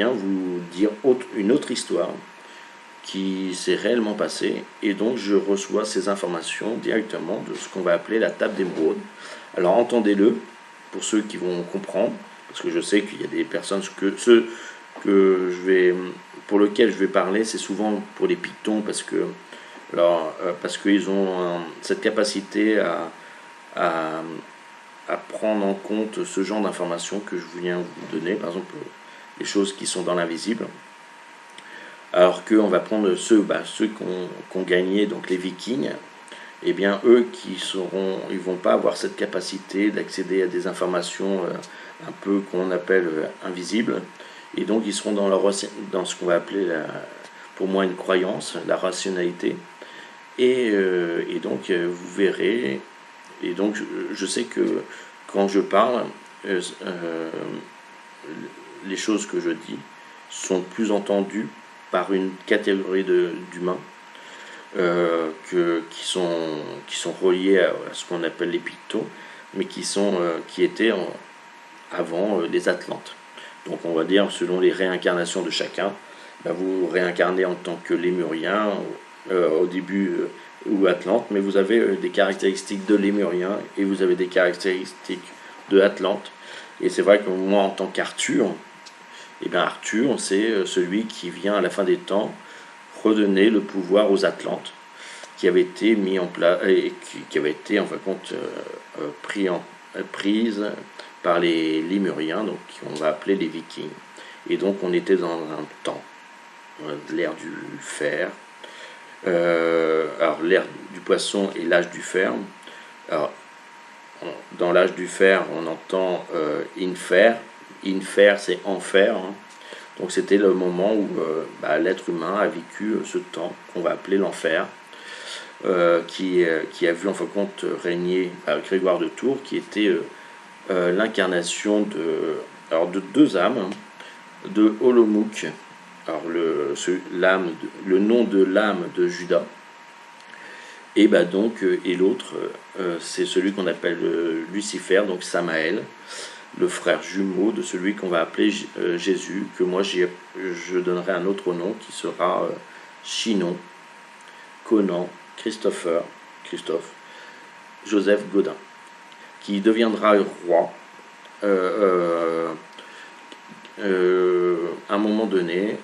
bien vous dire une autre histoire qui s'est réellement passée, et donc je reçois ces informations directement de ce qu'on va appeler la table d'émeraude. Alors entendez-le, pour ceux qui vont comprendre, parce que je sais qu'il y a des personnes, ceux pour lesquels je vais parler, c'est souvent pour les Pythons, parce qu'ils ont cette capacité à prendre en compte ce genre d'informations que je viens vous donner, par exemple les choses qui sont dans l'invisible. Alors qu'on va prendre ceux qui ont gagné, donc les Vikings, eh bien eux ils vont pas avoir cette capacité d'accéder à des informations un peu qu'on appelle invisibles, et donc ils seront dans ce qu'on va appeler pour moi une croyance, la rationalité, et donc vous verrez, et donc je sais que quand je parle, les choses que je dis sont plus entendues par une catégorie d'humains qui sont reliés à ce qu'on appelle les Pythons, mais qui étaient avant les Atlantes. Donc on va dire, selon les réincarnations de chacun, vous réincarnez en tant que Lémurien au début ou Atlante, mais vous avez des caractéristiques de Lémurien et vous avez des caractéristiques de Atlante. Et c'est vrai que moi, en tant qu'Arthur, Arthur, c'est celui qui vient à la fin des temps redonner le pouvoir aux Atlantes, qui avait été mis en place et qui avait été en fin de compte prise par les Lémuriens, donc qu'on va appeler les Vikings. Et donc on était dans un temps de l'ère du fer, alors l'ère du poisson et l'âge du fer. Alors, dans l'âge du fer, on entend Infer. Infer, c'est enfer. Donc c'était le moment où l'être humain a vécu ce temps qu'on va appeler l'enfer, qui a vu en fin de compte régner Grégoire de Tours, qui était l'incarnation de deux âmes, de Olomouc. Alors le nom de l'âme de Judas, et et l'autre, c'est celui qu'on appelle Lucifer, donc Samaël, le frère jumeau de celui qu'on va appeler Jésus, que moi je donnerai un autre nom qui sera Chinon, Conan, Christophe, Joseph Gaudin, qui deviendra roi à un moment donné.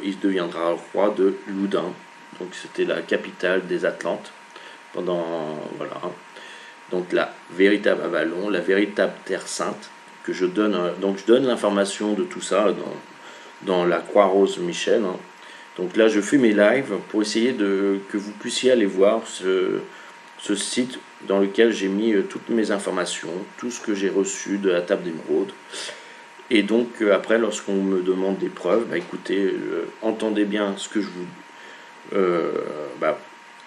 Il deviendra roi de Loudun, donc c'était la capitale des Atlantes donc la véritable Avalon, la véritable Terre Sainte, que je donne. Donc je donne l'information de tout ça dans la Croix-Rose Michel. Donc là je fais mes lives pour essayer que vous puissiez aller voir ce site dans lequel j'ai mis toutes mes informations, tout ce que j'ai reçu de la table d'émeraude. Et donc après, lorsqu'on me demande des preuves, écoutez, entendez bien ce que je vous...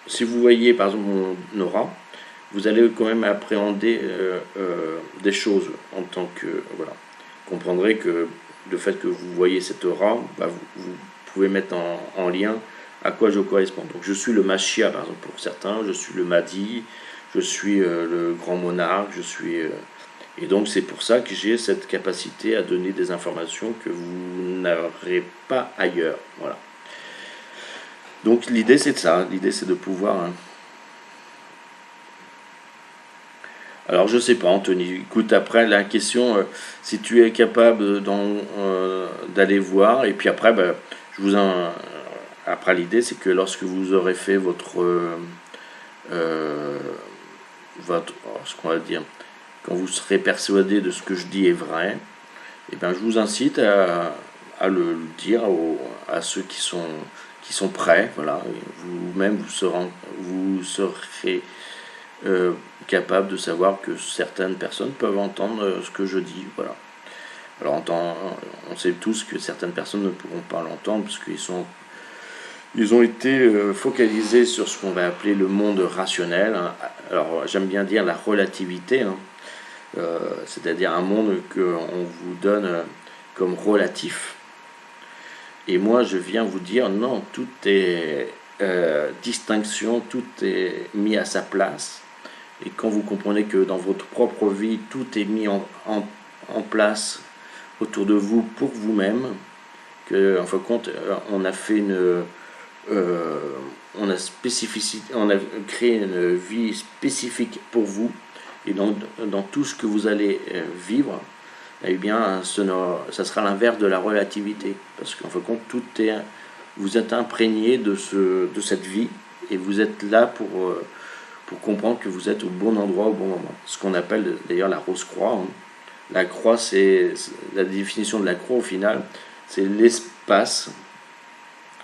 si vous voyez par exemple mon aura, vous allez quand même appréhender des choses en tant que... Voilà. Vous comprendrez que le fait que vous voyez cette aura, vous pouvez mettre en lien à quoi je correspond. Donc je suis le Machia, par exemple, pour certains, je suis le Mahdi, je suis le grand monarque, et donc c'est pour ça que j'ai cette capacité à donner des informations que vous n'aurez pas ailleurs. Voilà. Donc l'idée c'est de ça, l'idée c'est de pouvoir... Alors je sais pas, Anthony, écoute, après la question, si tu es capable d'aller voir, et puis après, après l'idée c'est que lorsque vous aurez fait ce qu'on va dire, quand vous serez persuadé de ce que je dis est vrai, je vous incite à le dire à ceux qui sont prêts. Voilà. Vous-même, vous serez capable de savoir que certaines personnes peuvent entendre ce que je dis. Voilà. Alors on sait tous que certaines personnes ne pourront pas l'entendre parce qu'ils ont été focalisés sur ce qu'on va appeler le monde rationnel. Alors j'aime bien dire la relativité, c'est-à-dire un monde qu'on vous donne comme relatif. Et moi je viens vous dire non, tout est distinction, tout est mis à sa place. Et quand vous comprenez que dans votre propre vie tout est mis en place autour de vous pour vous-même, que en fin de compte, on a fait on a créé une vie spécifique pour vous, et donc dans tout ce que vous allez vivre, eh bien, ça sera l'inverse de la relativité, parce qu'en fin de compte, vous êtes imprégné de cette vie, et vous êtes là pour comprendre que vous êtes au bon endroit au bon moment. Ce qu'on appelle d'ailleurs la rose-croix. Hein. La croix, c'est la définition de la croix au final, c'est l'espace.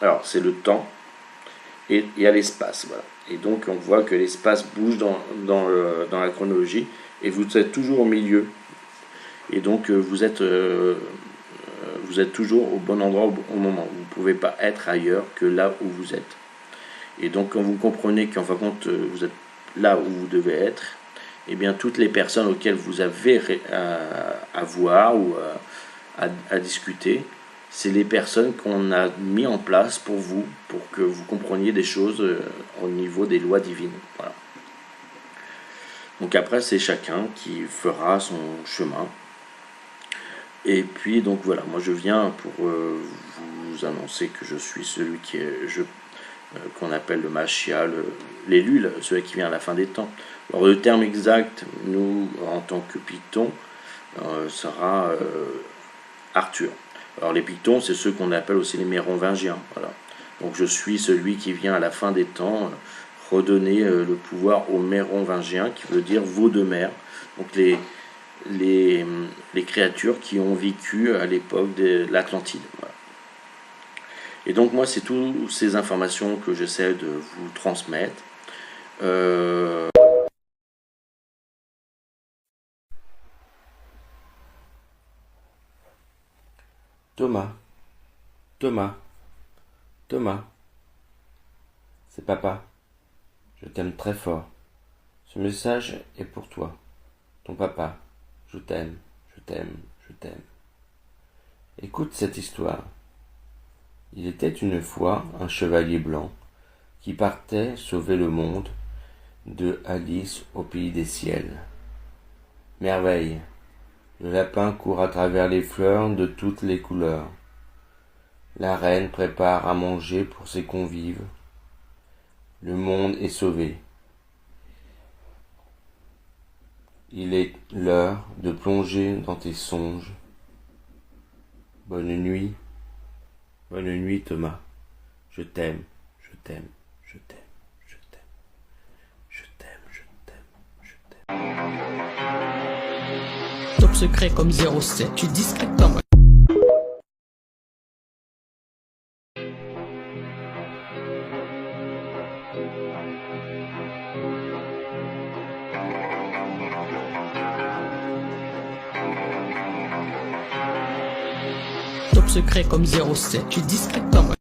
Alors, c'est le temps, et il y a l'espace. Voilà. Et donc, on voit que l'espace bouge dans la chronologie, et vous êtes toujours au milieu. Et donc, vous êtes toujours au bon endroit au moment. Vous ne pouvez pas être ailleurs que là où vous êtes. Et donc, quand vous comprenez qu'en fin de compte, vous êtes là où vous devez être, eh bien, toutes les personnes auxquelles vous avez à voir ou à discuter, c'est les personnes qu'on a mis en place pour vous, pour que vous compreniez des choses au niveau des lois divines. Voilà. Donc après, c'est chacun qui fera son chemin. Et puis, donc voilà, moi je viens pour vous annoncer que je suis celui qu'on appelle le Machia, l'élu, celui qui vient à la fin des temps. Alors le terme exact, nous, en tant que Python, sera Arthur. Alors les Pythons, c'est ceux qu'on appelle aussi les Mérovingiens. Voilà. Donc je suis celui qui vient à la fin des temps redonner le pouvoir aux Mérovingiens, qui veut dire veau de mer. Donc les créatures qui ont vécu à l'époque de l'Atlantide. Voilà. Et donc moi, c'est toutes ces informations que j'essaie de vous transmettre. Thomas, Thomas, Thomas, c'est papa. Je t'aime très fort. Ce message est pour toi, ton papa. Je t'aime, je t'aime, je t'aime. Écoute cette histoire. Il était une fois un chevalier blanc qui partait sauver le monde de Alice au pays des ciels. Merveille! Le lapin court à travers les fleurs de toutes les couleurs. La reine prépare à manger pour ses convives. Le monde est sauvé. Il est l'heure de plonger dans tes songes. Bonne nuit Thomas. Je t'aime, je t'aime, je t'aime, je t'aime, je t'aime, je t'aime, je t'aime. Top secret comme 07, tu es discret comme un... Top secret comme 07, tu es discret comme un...